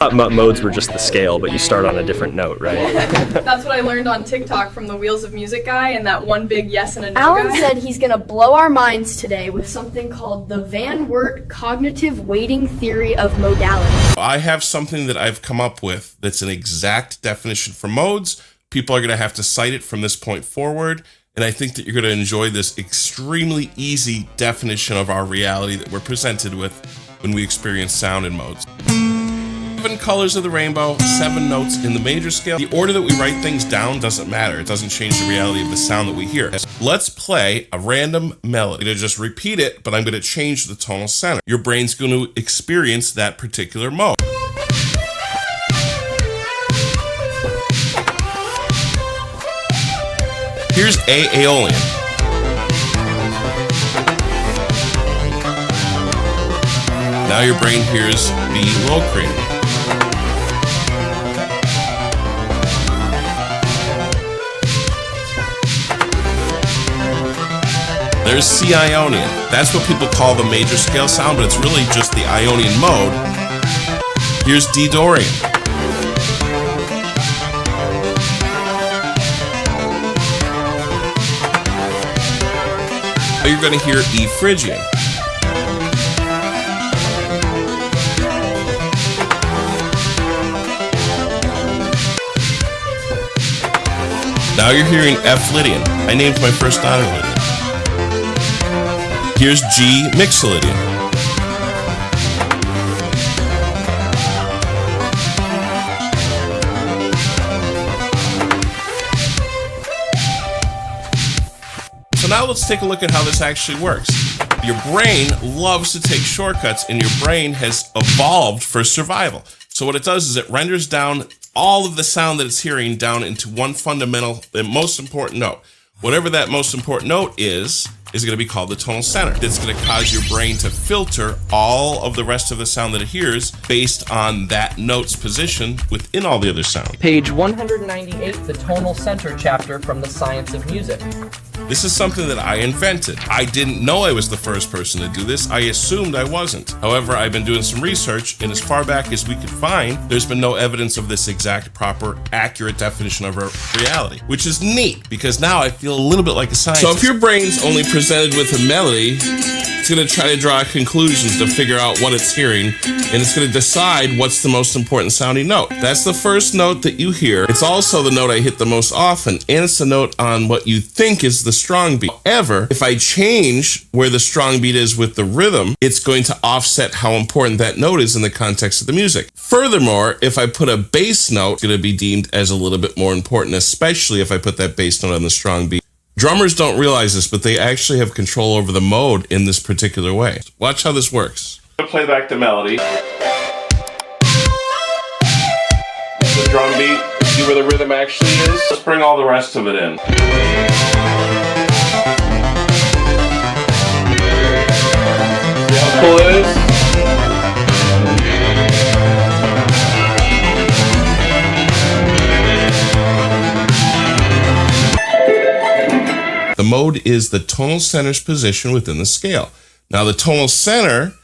Modes were just the scale, but you start on a different note, right? That's what I learned on TikTok from the Wheels of Music guy and that one big yes and a no Alan guy. said he's going to blow our minds today with something called the Van Wert cognitive weighting theory of modality. I have something that I've come up with that's an exact definition for modes. People are going to have to cite it from this point forward, and I think that you're going to enjoy this extremely easy definition of our reality that we're presented with when we experience sound in modes. 7 colors of the rainbow, 7 notes in the major scale. The order that we write things down doesn't matter. It doesn't change the reality of the sound that we hear. Let's play a random melody. I'm going to just repeat it, but I'm going to change the tonal center. Your brain's going to experience that particular mode. Here's aeolian. Now your brain hears B locrian. There's C Ionian. That's what people call the major scale sound, but it's really just the Ionian mode. Here's D Dorian. You're going to hear E Phrygian. Now you're hearing F Lydian. I named my first daughter Lydian. Here's G mixolydian. So now let's take a look at how this actually works. Your brain loves to take shortcuts, and your brain has evolved for survival. So what it does is it renders down all of the sound that it's hearing down into one fundamental and most important note. Whatever that most important note is going to be called the tonal center. It's going to cause your brain to filter all of the rest of the sound that it hears based on that note's position within all the other sounds. Page 198, the tonal center chapter from the Science of Music. This is something that I invented. I didn't know I was the first person to do this. I assumed I wasn't. However, I've been doing some research, and as far back as we could find, there's been no evidence of this exact, proper, accurate definition of our reality, which is neat, because now I feel a little bit like a scientist. So if your brain's only presented with a melody, it's going to try to draw conclusions to figure out what it's hearing, and it's going to decide what's the most important sounding note. That's the first note that you hear. It's also the note I hit the most often, and it's the note on what you think is the strong beat. However, if I change where the strong beat is with the rhythm, it's going to offset how important that note is in the context of the music. Furthermore, if I put a bass note, it's going to be deemed as a little bit more important, especially if I put that bass note on the strong beat. Drummers don't realize this, but they actually have control over the mode in this particular way. Watch how this works. I'm going to play back the melody. The drum beat, see where the rhythm actually is. Let's bring all the rest of it in. See how cool it is? The mode is the tonal center's position within the scale. Now, the tonal center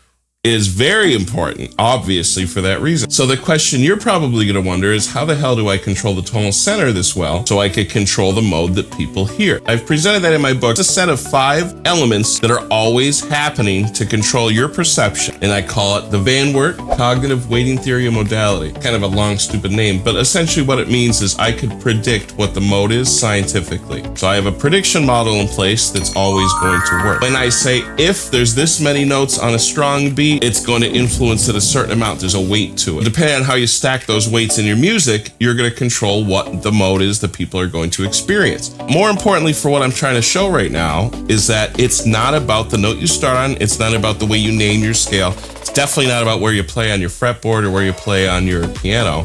is very important, obviously, for that reason. So the question you're probably going to wonder is, how the hell do I control the tonal center this well so I could control the mode that people hear? I've presented that in my book. It's a set of 5 elements that are always happening to control your perception, and I call it the Van Wert cognitive weighting theory of modality. Kind of a long, stupid name, but essentially what it means is I could predict what the mode is scientifically. So I have a prediction model in place that's always going to work. When I say, if there's this many notes on a strong beat, it's going to influence it a certain amount. There's a weight to it. Depending on how you stack those weights in your music, you're going to control what the mode is that people are going to experience. More importantly, for what I'm trying to show right now, is that it's not about the note you start on. It's not about the way you name your scale. It's definitely not about where you play on your fretboard or where you play on your piano.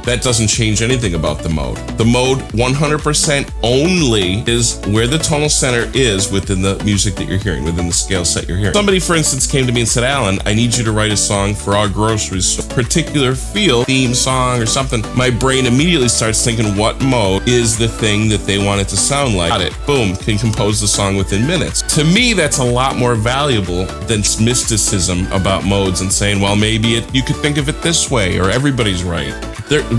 that doesn't change anything about the mode. The mode 100% only is where the tonal center is within the music that you're hearing, within the scale set you're hearing. Somebody, for instance, came to me and said, Alan, I need you to write a song for our groceries, a particular feel, theme song or something. My brain immediately starts thinking what mode is the thing that they want it to sound like. Got it. Boom, can compose the song within minutes. To me, that's a lot more valuable than mysticism about modes and saying, well, maybe you could think of it this way, or everybody's right.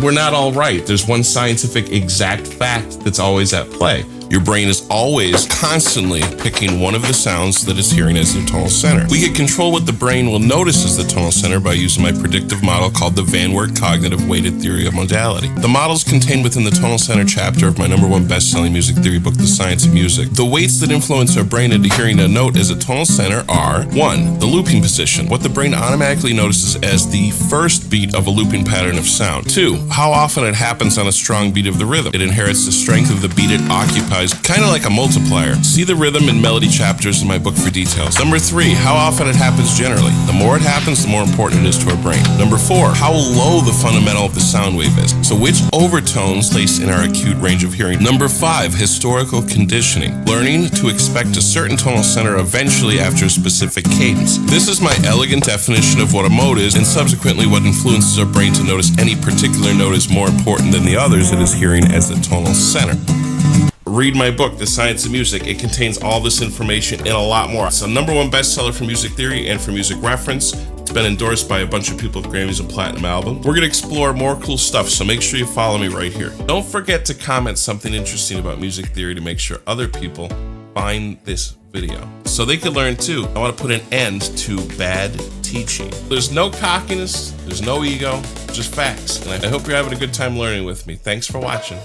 We're not all right. There's one scientific exact fact that's always at play. Your brain is always constantly picking one of the sounds that it's hearing as the tonal center. We can control what the brain will notice as the tonal center by using my predictive model called the Van Wert Cognitive Weighted Theory of Modality. The model is contained within the tonal center chapter of my #1 best-selling music theory book, The Science of Music. The weights that influence our brain into hearing a note as a tonal center are 1. The looping position, what the brain automatically notices as the first beat of a looping pattern of sound. 2. How often it happens on a strong beat of the rhythm. It inherits the strength of the beat it occupies, kind of like a multiplier. See the rhythm and melody chapters in my book for details. 3. How often it happens generally. The more it happens, the more important it is to our brain. 4. How low the fundamental of the sound wave is. So which overtones place in our acute range of hearing. 5. Historical conditioning. Learning to expect a certain tonal center eventually after a specific cadence. This is my elegant definition of what a mode is, and subsequently what influences our brain to notice any particular note is more important than the others it is hearing as the tonal center. Read my book, The Science of Music. It contains all this information and a lot more. It's a #1 bestseller for music theory and for music reference. It's been endorsed by a bunch of people with Grammys and Platinum albums. We're going to explore more cool stuff, so make sure you follow me right here. Don't forget to comment something interesting about music theory to make sure other people find this video so they can learn too. I want to put an end to bad teaching. There's no cockiness, there's no ego, just facts. And I hope you're having a good time learning with me. Thanks for watching.